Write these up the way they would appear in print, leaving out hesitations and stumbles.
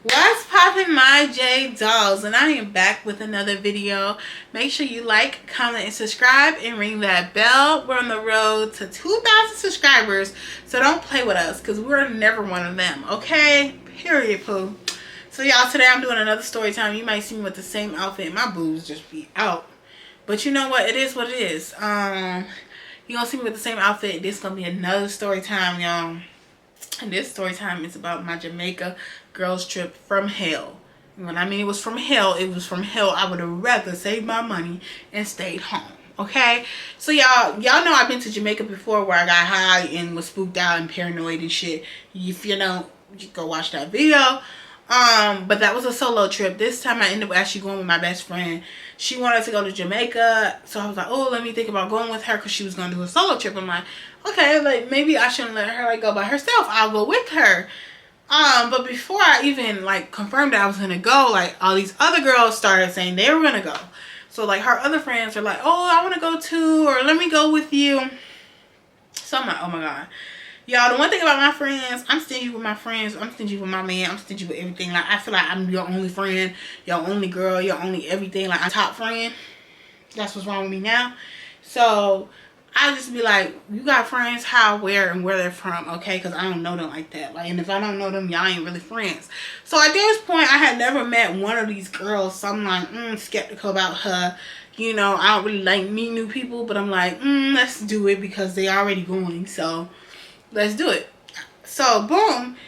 What's poppin', my J dolls? And I am back with another video. Make sure you like, comment, and subscribe, and ring that bell. We're on the road to 2,000 subscribers, so don't play with us because we're never one of them, okay? Period, poo. So y'all, today I'm doing another story time. You might see me with the same outfit. My boobs just be out, but you know what? It is what it is. You gonna see me with the same outfit. This gonna be another story time, y'all. And this story time is about my Jamaica girls trip from hell. And when I mean it was from hell, it was from hell. I would have rather saved my money and stayed home. Okay? So y'all know I've been to Jamaica before where I got high and was spooked out and paranoid and shit. If you know, you go watch that video. But that was a solo trip. This time I ended up actually going with my best friend. She wanted to go to Jamaica, so I was like, oh, let me think about going with her because she was going to do a solo trip. I'm like, okay, like maybe I shouldn't let her like go by herself. I'll go with her. But before I even like confirmed that I was gonna go, like all these other girls started saying they were gonna go. So like her other friends are like, oh, I want to go too, or let me go with you. So I'm like, oh my god. Y'all, the one thing about my friends, I'm stingy with my friends. I'm stingy with my man. I'm stingy with everything. Like, I feel like I'm your only friend, your only girl, your only everything. Like, I'm top friend. That's what's wrong with me now. So, I just be like, you got friends, how, where, and where they're from, okay? Because I don't know them like that. Like, and if I don't know them, y'all ain't really friends. So, at this point, I had never met one of these girls. So, I'm like, skeptical about her. You know, I don't really like meet new people. But I'm like, let's do it because they already going. So, let's do it. So boom,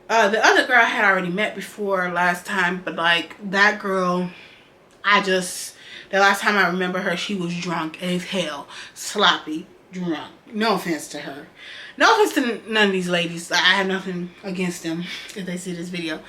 the other girl I had already met before last time, but like that girl, the last time I remember her, she was drunk as hell, sloppy drunk. No offense to her, no offense to none of these ladies. I have nothing against them if they see this video,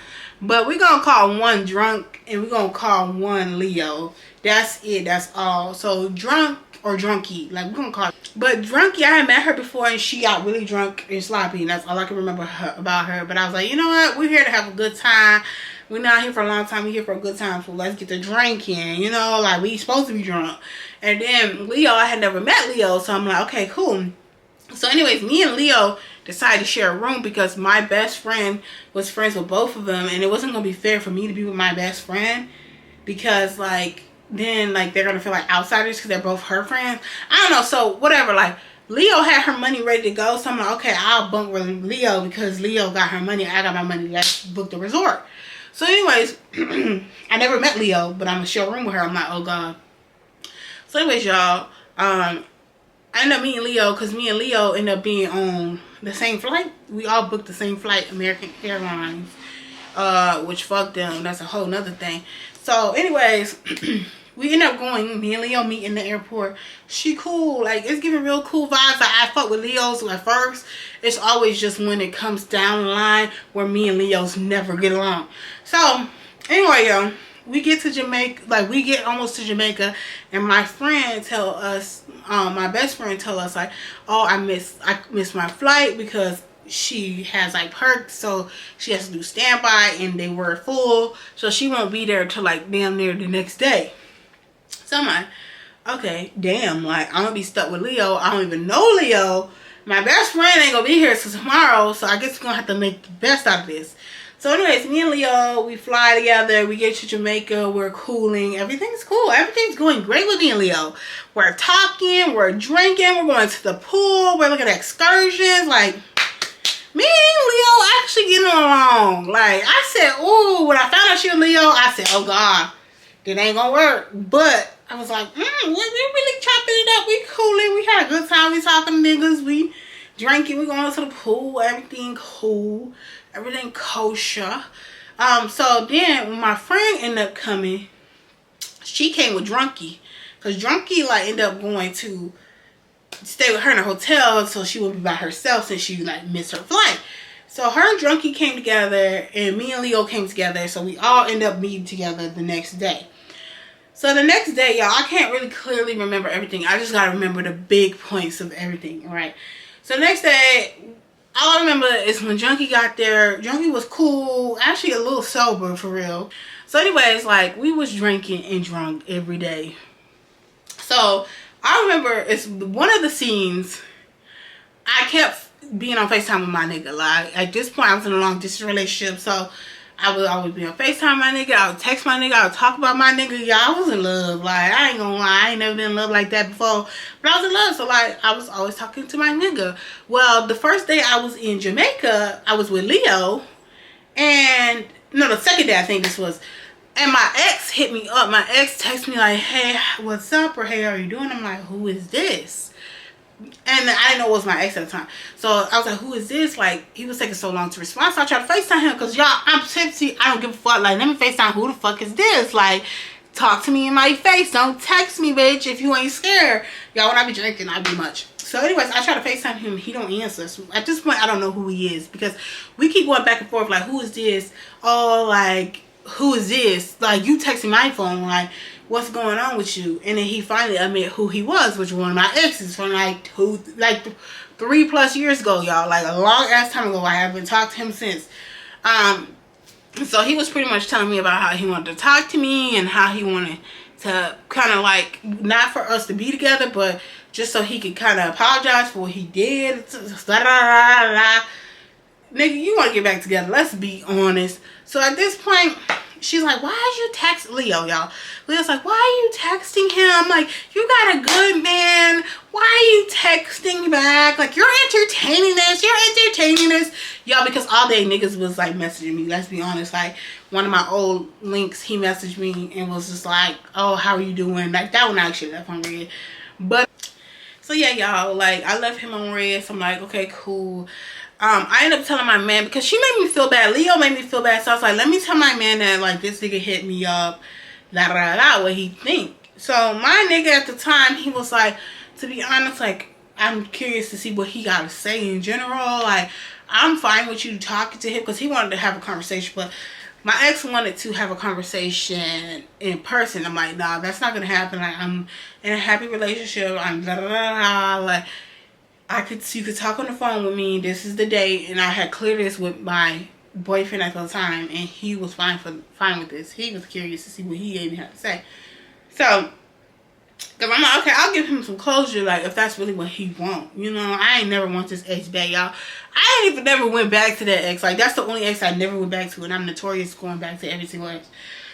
but we're gonna call one drunk and we're gonna call one Leo. That's it. That's all. So drunk or drunky, like we're gonna call it. But drunky, I had met her before and she got really drunk and sloppy, and that's all I can remember about her. But I was like, you know what, we're here to have a good time. We're not here for a long time, we're here for a good time, so let's get the drinking, you know, like we supposed to be drunk. And then Leo, I had never met Leo, so I'm like, okay, cool. So anyways, me and Leo decided to share a room because my best friend was friends with both of them, and it wasn't gonna be fair for me to be with my best friend because like then like they're gonna feel like outsiders because they're both her friends. I don't know, so whatever. Like Leo had her money ready to go, so I'm like, okay, I'll bunk with Leo because Leo got her money, I got my money, let's book the resort. So anyways, I never met Leo, but I'm gonna share a room with her. I'm like, oh god. So anyways, y'all, I ended up meeting Leo because me and Leo ended up being on the same flight. We all booked the same flight, American Airlines, which fuck them, that's a whole nother thing. So anyways, we ended up going, me and Leo meet in the airport. She cool, like it's giving real cool vibes. Like I fuck with Leo's at first. It's always just when it comes down the line where me and Leo's never get along. So anyway, yo, we get to Jamaica, like we get almost to Jamaica, and my friend tell us, my best friend tell us like, oh, I missed my flight because she has like perks, so she has to do standby and they were full, so she won't be there till like damn near the next day. So I'm like, okay, damn, like I'm gonna be stuck with Leo. I don't even know Leo. My best friend ain't gonna be here till tomorrow, so I guess we're gonna have to make the best out of this. So anyways, me and Leo, we fly together, we get to Jamaica, we're cooling, everything's cool, everything's going great with me and Leo. We're talking, we're drinking, we're going to the pool, we're looking at excursions, like me and Leo actually getting along. Like I said, ooh, when I found out she was Leo, I said, oh god, it ain't gonna work. But I was like, we really chopping it up, we cooling, we had a good time, we talking niggas, we drinking, we going to the pool, everything cool, everything kosher. So then when my friend ended up coming, she came with Drunky, because Drunky like ended up going to stay with her in a hotel so she wouldn't be by herself since she like missed her flight. So her and Drunky came together and me and Leo came together, so we all end up meeting together the next day. So the next day, y'all, I can't really clearly remember everything. I just gotta remember the big points of everything, right? So the next day, all I remember is when Junkie got there. Junkie was cool, actually a little sober for real. So anyways, like we was drinking and drunk every day. So I remember it's one of the scenes, I kept being on FaceTime with my nigga. Like at this point I was in a long distance relationship, so I would always be on FaceTime my nigga. I would text my nigga. I would talk about my nigga. Y'all, I was in love. Like, I ain't gonna lie. I ain't never been in love like that before. But I was in love. So, like, I was always talking to my nigga. Well, the first day I was in Jamaica, I was with Leo. And, no, the second day I think this was. And my ex hit me up. My ex texted me like, hey, what's up? Or hey, how are you doing? I'm like, who is this? And I didn't know it was my ex at the time. So I was like, who is this? Like, he was taking so long to respond. So I tried to FaceTime him because, y'all, I'm tipsy. I don't give a fuck. Like, let me FaceTime. Who the fuck is this? Like, talk to me in my face. Don't text me, bitch, if you ain't scared. Y'all, when I be drinking, I be much. So anyways, I try to FaceTime him. He don't answer. So at this point, I don't know who he is because we keep going back and forth. Like, who is this? Oh, like, who is this? Like, you texting my phone. Like, what's going on with you? And then he finally admitted who he was, which was one of my exes from like 3+ years ago, y'all. Like a long ass time ago. I haven't talked to him since. So he was pretty much telling me about how he wanted to talk to me and how he wanted to kind of like, not for us to be together, but just so he could kind of apologize for what he did. Nigga, you want to get back together. Let's be honest. So at this point, she's like, why are you text Leo, y'all? Leo's like, why are you texting him? Like, you got a good man. Why are you texting back? Like, you're entertaining this. You're entertaining this. Y'all, because all day niggas was like messaging me. Let's be honest. Like, one of my old links, he messaged me and was just like, oh, how are you doing? Like, that one I actually left on red. But, so yeah, y'all, like, I left him on red. So I'm like, okay, cool. I ended up telling my man because she made me feel bad. Leo made me feel bad. So I was like, let me tell my man that, like, this nigga hit me up. Da, da, da, what he think. So my nigga at the time, he was like, to be honest, like, I'm curious to see what he got to say in general. Like, I'm fine with you talking to him because he wanted to have a conversation. But my ex wanted to have a conversation in person. I'm like, nah, that's not going to happen. Like, I'm in a happy relationship. I'm da, da, da, da. Like, you could talk on the phone with me. This is the date, and I had cleared this with my boyfriend at the time, and he was fine with this. He was curious to see what he even had to say. So, cause I'm like, okay, I'll give him some closure, like if that's really what he want. You know, I ain't never want this ex back, y'all. I ain't even never went back to that ex. Like, that's the only ex I never went back to, and I'm notorious going back to every single ex.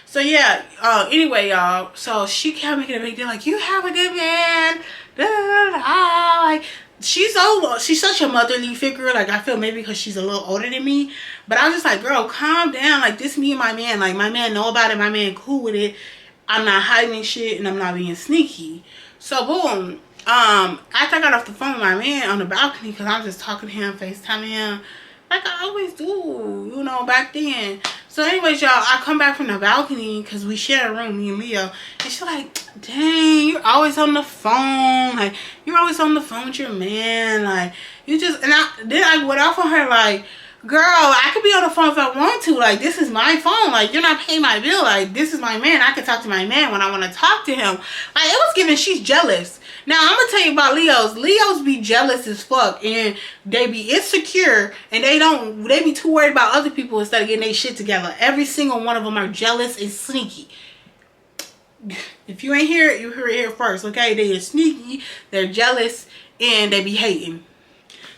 So yeah, anyway, y'all. So she kept making a big deal, like, you have a good man. Da, da, da, da. Like, she's such a motherly figure. Like, I feel maybe because she's a little older than me. But I was just like, girl, calm down. Like, this me and my man. Like, my man know about it. My man cool with it. I'm not hiding shit and I'm not being sneaky. So, boom. After I got off the phone with my man on the balcony, because I was just talking to him, FaceTiming him, like I always do, you know, back then. So anyways, y'all, I come back from the balcony because we share a room, me and Leo. And she's like, dang, you're always on the phone. Like, you're always on the phone with your man. Like, you just, and then I went off on her like, girl, I could be on the phone if I want to. Like, this is my phone. Like, you're not paying my bill. Like, this is my man. I can talk to my man when I want to talk to him. Like, it was giving she's jealous. Now, I'm going to tell you about Leos. Leos be jealous as fuck. And they be insecure. And they be too worried about other people instead of getting their shit together. Every single one of them are jealous and sneaky. If you ain't hear it, you heard it here first, okay? They are sneaky, they're jealous, and they be hating.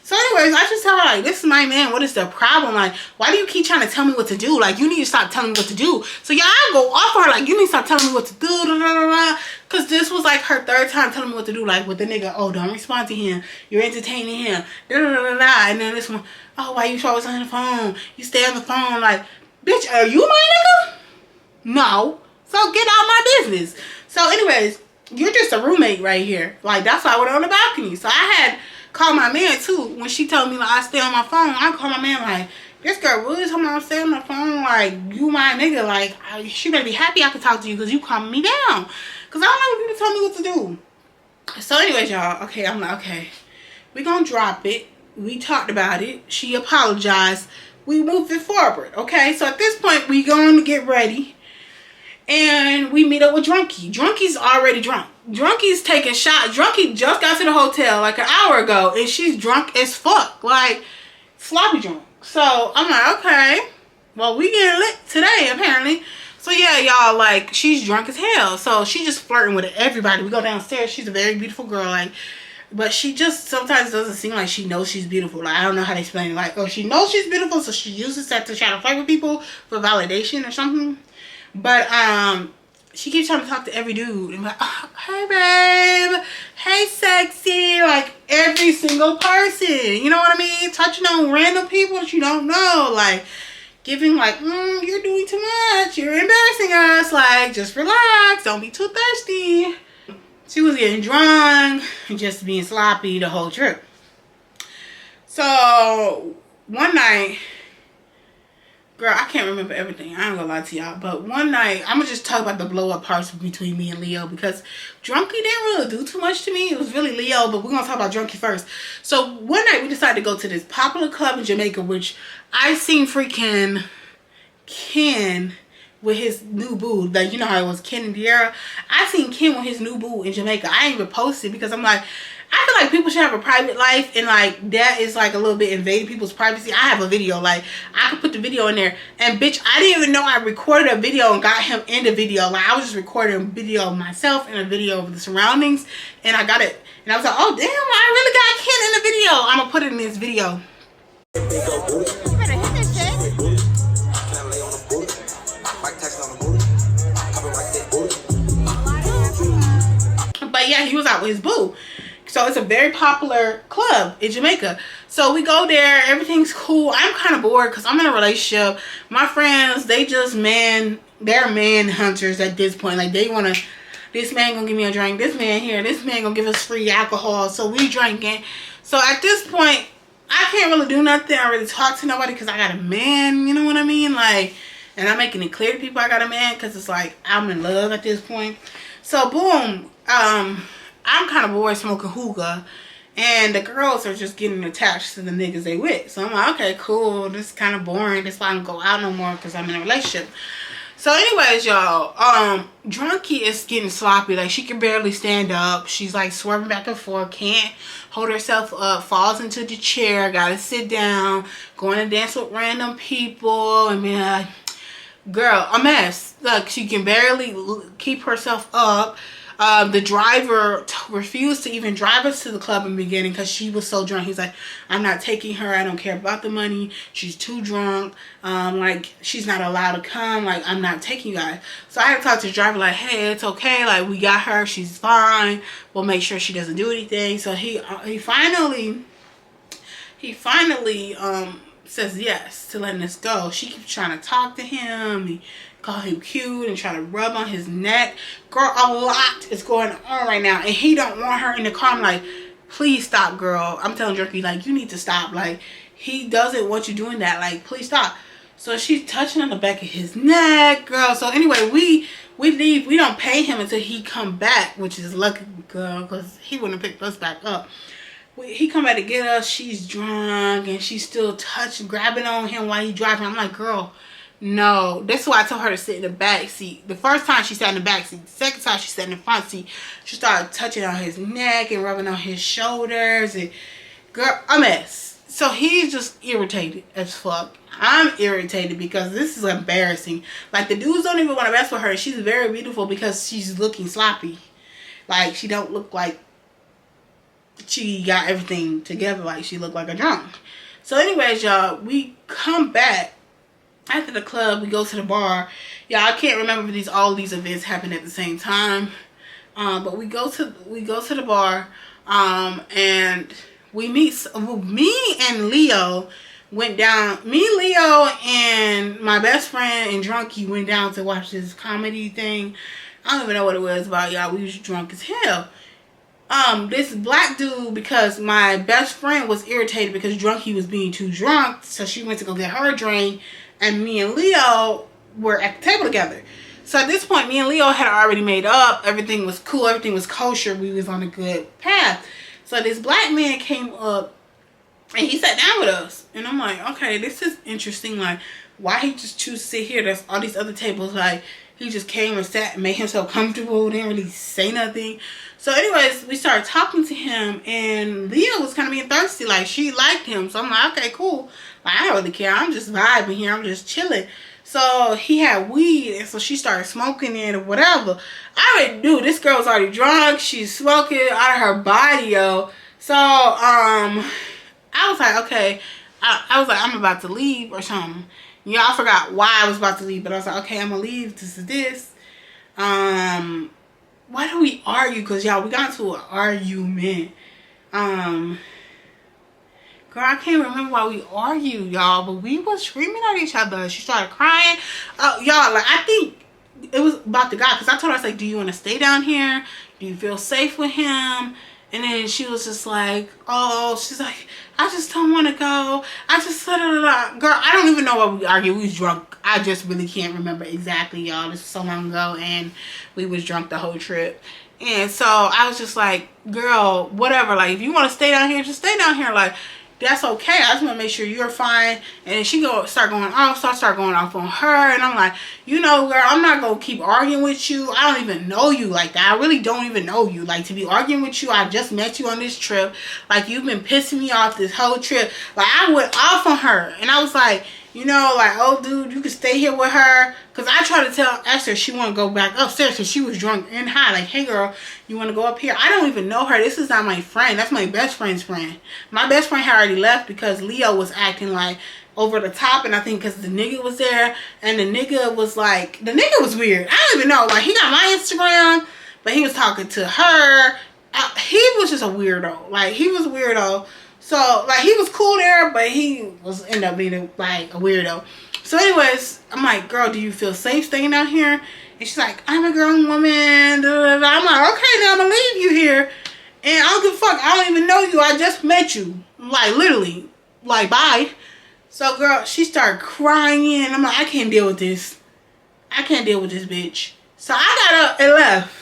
So anyways, I just tell her, like, this is my man. What is the problem? Like, why do you keep trying to tell me what to do? Like, you need to stop telling me what to do. So, y'all, I go off on her, like, you need to stop telling me what to do. Because this was, like, her third time telling me what to do. Like, with the nigga, oh, don't respond to him. You're entertaining him. And then this one, oh, why you always on the phone? You stay on the phone. Like, bitch, are you my nigga? No. So, get out my business. So, anyways, you're just a roommate right here. Like, that's why I went on the balcony. So, I had called my man, too. When she told me, like, I stay on my phone, I called my man, like, this girl really told me I stay on my phone. Like, you my nigga. Like, she better be happy I could talk to you because you calming me down. Because I don't know if you tell me what to do. So, anyways, y'all. Okay, I'm like, okay. We gonna drop it. We talked about it. She apologized. We moved it forward. Okay, so at this point, we going to get ready. And we meet up with Drunky. Drunky's already drunk. Drunky's taking shots. Drunky just got to the hotel like an hour ago. And she's drunk as fuck. Like, sloppy drunk. So, I'm like, okay. Well, we getting lit today, apparently. So, yeah, y'all, like, she's drunk as hell. So, she's just flirting with everybody. We go downstairs. She's a very beautiful girl. Like, But she just sometimes doesn't seem like she knows she's beautiful. Like, I don't know how to explain it. Like, or she knows she's beautiful, so she uses that to try to flirt with people for validation or something. But she keeps trying to talk to every dude. And like, oh, hey babe, hey sexy, like every single person. You know what I mean? Touching on random people that you don't know, like giving like, you're doing too much, you're embarrassing us. Like, just relax, don't be too thirsty. She was getting drunk and just being sloppy the whole trip. So one night, girl, I can't remember everything. I ain't gonna lie to y'all. But one night, I'm gonna just talk about the blow up parts between me and Leo, because Drunky didn't really do too much to me. It was really Leo, but we're gonna talk about Drunky first. So one night we decided to go to this popular club in Jamaica, which I seen freaking Ken with his new boo. Like, you know how it was Ken and De'Ara? I seen Ken with his new boo in Jamaica. I ain't even posted because I'm like, I feel like people should have a private life, and like that is like a little bit invading people's privacy. I have a video, like I could put the video in there, and bitch, I didn't even know I recorded a video and got him in the video. Like, I was just recording a video of myself and a video of the surroundings, and I got it, and I was like, oh damn, I really got Ken in the video. I'm gonna put it in this video. You better hit this shit. But yeah, he was out with his boo. So it's a very popular club in Jamaica. So we go there, everything's cool. I'm kind of bored because I'm in a relationship. My friends, they just they're man hunters at this point. Like, they want to, this man gonna give me a drink, this man here, this man gonna give us free alcohol. So we drinking. So at this point, I can't really do nothing. I really talk to nobody because I got a man, you know what I mean? Like, and I'm making it clear to people I got a man because it's like I'm in love at this point. So boom, I'm kind of bored smoking hookah, and the girls are just getting attached to the niggas they with. So I'm like, okay, cool. This is kind of boring. This is why I don't go out no more, because I'm in a relationship. So anyways, y'all, Drunky is getting sloppy. Like, she can barely stand up. She's like swerving back and forth, can't hold herself up, falls into the chair, gotta sit down, going to dance with random people, and being like, girl, a mess. Like, she can barely keep herself up. The driver refused to even drive us to the club in the beginning because she was so drunk. He's like, I'm not taking her. I don't care about the money. She's too drunk. Like, she's not allowed to come. Like, I'm not taking you guys. So I had to talk to the driver like, hey, it's okay. Like, we got her. She's fine. We'll make sure she doesn't do anything. So he finally says yes to letting us go. She keeps trying to talk to him. He call him cute and try to rub on his neck. Girl, a lot is going on right now, and he don't want her in the car. I'm like, please stop, girl. I'm telling Jerky, like, you need to stop. Like, he doesn't want you doing that. Like, please stop. So she's touching on the back of his neck, girl. So anyway, we leave. We don't pay him until he come back, which is lucky, girl, because he wouldn't have picked us back up. He come back to get us. She's drunk, and she's still grabbing on him while he driving. I'm like, girl, no. This is why I told her to sit in the back seat. The first time she sat in the back seat. The second time she sat in the front seat. She started touching on his neck and rubbing on his shoulders. And girl, a mess. So he's just irritated as fuck. I'm irritated because this is embarrassing. Like, the dudes don't even want to mess with her. She's very beautiful because she's looking sloppy. Like, she don't look like she got everything together. Like, she looked like a drunk. So anyways, y'all, we come back after the club. We go to the bar. Yeah, I can't remember if all these events happened at the same time. But we go to the bar, and we meet. Me and Leo went down. Me, Leo, and my best friend and Drunky went down to watch this comedy thing. I don't even know what it was about, y'all. We was drunk as hell. This black dude, because my best friend was irritated because Drunky was being too drunk, so she went to go get her a drink, and me and Leo were at the table together. So at this point, me and Leo had already made up. Everything was cool. Everything was kosher. We was on a good path. So this black man came up, and he sat down with us. And I'm like, okay, this is interesting. Like, why he just choose to sit here? There's all these other tables. Like, he just came and sat and made himself comfortable. Didn't really say nothing. So anyways, we started talking to him, and Leah was kind of being thirsty. Like, she liked him. So I'm like, okay, cool. Like, I don't really care. I'm just vibing here. I'm just chilling. So he had weed, and so she started smoking it or whatever. I already knew this girl's already drunk. She's smoking out of her body, yo. So, I was like, okay. I was like, I'm about to leave or something. Yeah, I forgot why I was about to leave, but I was like, okay, I'm gonna leave. This is this. Why do we argue? Because, y'all, we got into an argument. Girl, I can't remember why we argued, y'all, but we was screaming at each other. She started crying. Y'all, like, I think it was about the guy, because I told her, I was like, do you want to stay down here? Do you feel safe with him? And then she was just like, oh, she's like, I just don't want to go. I just, girl, I don't even know why we argued. We was drunk. I just really can't remember exactly, y'all. This was so long ago, and we was drunk the whole trip. And so I was just like, girl, whatever. Like, if you want to stay down here, just stay down here. Like, that's okay. I just want to make sure you're fine. And then she start going off. So I start going off on her. And I'm like, you know, girl, I'm not going to keep arguing with you. I don't even know you like that. I really don't even know you. Like, to be arguing with you, I just met you on this trip. Like, you've been pissing me off this whole trip. Like, I went off on her. And I was like, you know, like, oh, dude, you can stay here with her. Because I tried to tell Esther she want to go back upstairs because she was drunk and high. Like, hey, girl, you want to go up here? I don't even know her. This is not my friend. That's my best friend's friend. My best friend had already left because Leo was acting like over the top. And I think because the nigga was there. And the nigga was like, the nigga was weird. I don't even know. Like, he got my Instagram, but he was talking to her. He was just a weirdo. Like, he was a weirdo. So, like, he was cool there, but he was ended up being, like, a weirdo. So, anyways, I'm like, girl, do you feel safe staying out here? And she's like, I'm a grown woman. Blah, blah, blah. I'm like, okay, now I'm going to leave you here. And I don't give a fuck. I don't even know you. I just met you. Like, literally. Like, bye. So, girl, she started crying. I'm like, I can't deal with this. I can't deal with this bitch. So, I got up and left.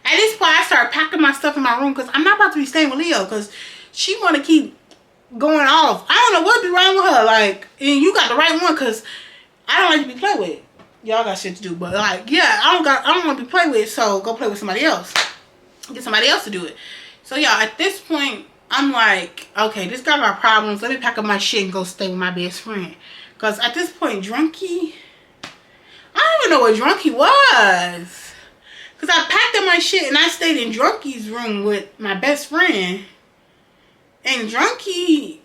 At this point, I started packing my stuff in my room because I'm not about to be staying with Leo because she want to keep going off. I don't know what be wrong with her. Like, and you got the right one because I don't like to be played with. Y'all got shit to do. But, like, yeah, I don't want to be played with, so go play with somebody else. Get somebody else to do it. So, y'all, at this point, I'm like, okay, this guy got problems. Let me pack up my shit and go stay with my best friend. Because at this point, Drunky, I don't even know what Drunky was. Because I packed up my shit and I stayed in Drunky's room with my best friend. And Drunky,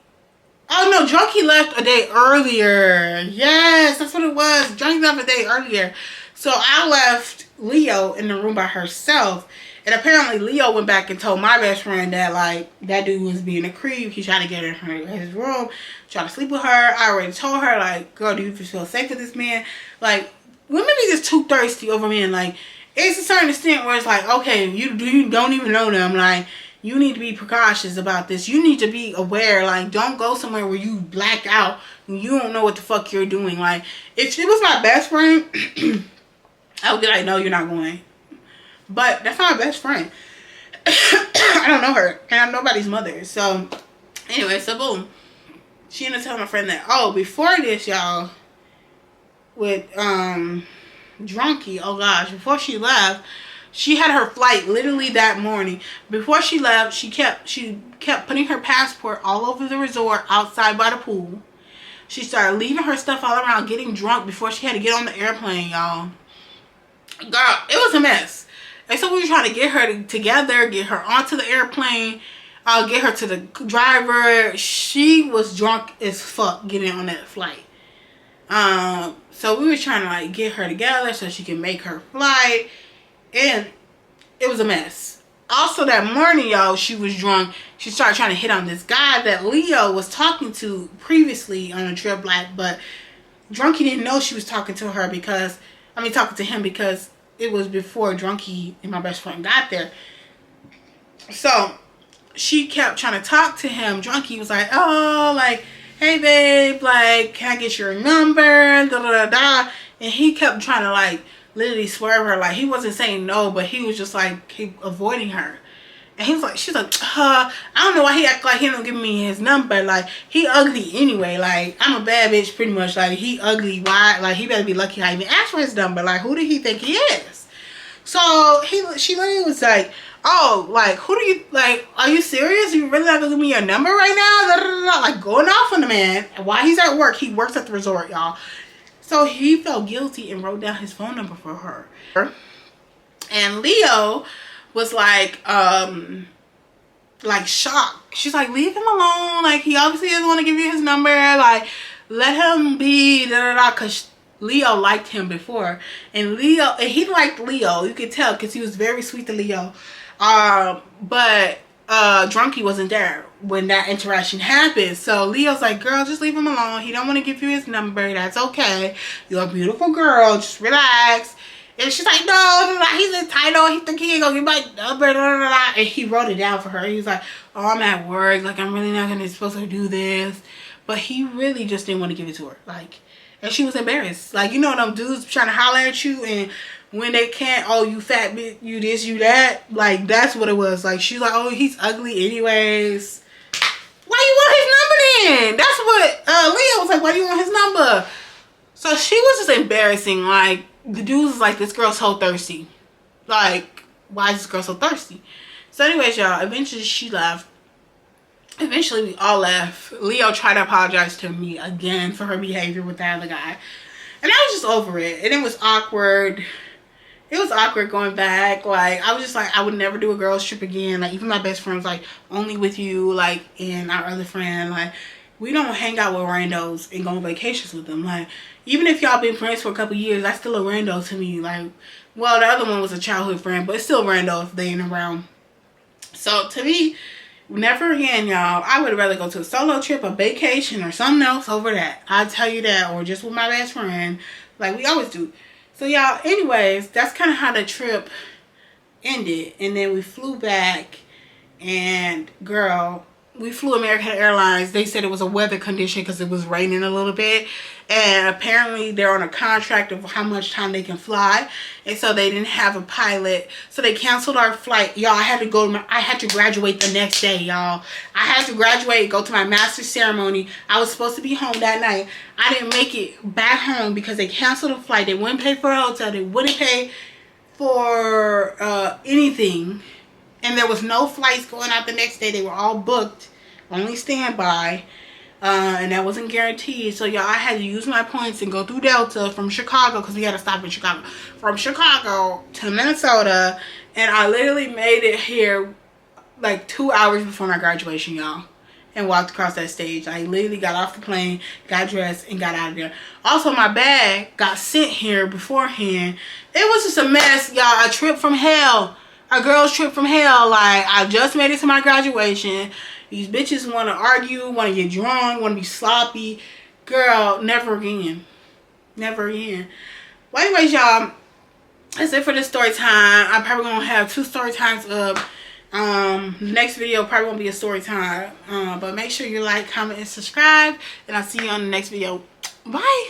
oh no, Drunky left a day earlier. Yes, that's what it was. Drunky left a day earlier. So I left Leo in the room by herself. And apparently Leo went back and told my best friend that, like, that dude was being a creep. He tried to get in his room, tried to sleep with her. I already told her, like, girl, do you feel safe with this man? Like, women be just too thirsty over men. Like, it's a certain extent where it's like, okay, you don't even know them. Like, you need to be precautious about this. You need to be aware. Like, don't go somewhere where you black out and you don't know what the fuck you're doing. Like, if she was my best friend, I would be like, no, you're not going. But that's not my best friend. I don't know her. And I'm nobody's mother. So, anyway, so boom. She ended up telling my friend that, oh, before this, y'all, with Drunky, oh gosh, before she left, she had her flight literally that morning. Before she left, she kept putting her passport all over the resort outside by the pool. She started leaving her stuff all around, getting drunk before she had to get on the airplane, y'all. Girl, it was a mess. And so we were trying to get her together, get her onto the airplane, get her to the driver. She was drunk as fuck getting on that flight. So we were trying to, like, get her together so she can make her flight. And it was a mess. Also that morning, y'all, she was drunk. She started trying to hit on this guy that Leo was talking to previously on a trip, like, but Drunky didn't know she was talking to her because, talking to him because it was before Drunky and my best friend got there. So she kept trying to talk to him. Drunky was like, oh, like, hey babe, like, can I get your number? Da da da da. And he kept trying to, like, literally swerve her. Like, he wasn't saying no, but he was just, like, keep avoiding her. And he was like, she's like, I don't know why he act like he don't give me his number. Like, he ugly anyway. Like, I'm a bad bitch pretty much. Like, he ugly. Why? Like, he better be lucky I even asked for his number. Like, who did he think he is? So she literally was like, oh, like, who do you, like, are you serious? You really not gonna give me your number right now? Da, da, da, da. Like, going off on the man. While he's at work, he works at the resort, y'all. So he felt guilty and wrote down his phone number for her. And Leo was like, like shocked. She's like, leave him alone. Like, he obviously doesn't want to give you his number. Like, let him be, da da da. Because Leo liked him before. And he liked Leo. You could tell because he was very sweet to Leo. But Drunky wasn't there when that interaction happened. So Leo's like, girl, just leave him alone. He don't want to give you his number. That's okay. You're a beautiful girl. Just relax. And she's like, no, he's entitled. He think he ain't gonna get my number. And he wrote it down for her. He was like, oh, I'm at work. Like, I'm really not gonna supposed to do this. But he really just didn't want to give it to her. Like, and she was embarrassed. Like, you know them dudes trying to holler at you, and when they can't, oh, you fat bitch, you this, you that. Like, that's what it was. Like, she's like, oh, he's ugly anyways. Why you want his number then? That's what Leo was like, why do you want his number? So she was just embarrassing. Like, the dude was like, this girl's so thirsty. Like, why is this girl so thirsty? So anyways, y'all, eventually she left. Eventually we all left. Leo tried to apologize to me again for her behavior with that other guy. And I was just over it. And it was awkward. It was awkward going back. Like, I was just like, I would never do a girls trip again. Like, even my best friend was like, only with you, like, and our other friend. Like, we don't hang out with randos and go on vacations with them. Like, even if y'all been friends for a couple years, that's still a rando to me. Like, well, the other one was a childhood friend, but it's still rando if they ain't around. So, to me, never again, y'all. I would rather go to a solo trip, a vacation, or something else over that. I'll tell you that. Or just with my best friend. Like, we always do. So, y'all, anyways, that's kind of how the trip ended. And then we flew back. And, girl, we flew American Airlines. They said it was a weather condition because it was raining a little bit. And apparently they're on a contract of how much time they can fly. And so they didn't have a pilot. So they canceled our flight. Y'all, I had to graduate the next day, y'all. I had to graduate, go to my master's ceremony. I was supposed to be home that night. I didn't make it back home because they canceled the flight. They wouldn't pay for a hotel. They wouldn't pay for anything. And there was no flights going out the next day. They were all booked. Only standby. And that wasn't guaranteed. So, y'all, I had to use my points and go through Delta from Chicago. Because we had to stop in Chicago. From Chicago to Minnesota. And I literally made it here like 2 hours before my graduation, y'all. And walked across that stage. I literally got off the plane, got dressed, and got out of there. Also, my bag got sent here beforehand. It was just a mess, y'all. A trip from hell. A girl's trip from hell. Like, I just made it to my graduation. These bitches want to argue, want to get drunk, want to be sloppy. Girl, never again. Never again. Well, anyways, y'all, that's it for this story time. I'm probably going to have 2 story times up. Next video probably won't be a story time. But make sure you like, comment, and subscribe. And I'll see you on the next video. Bye.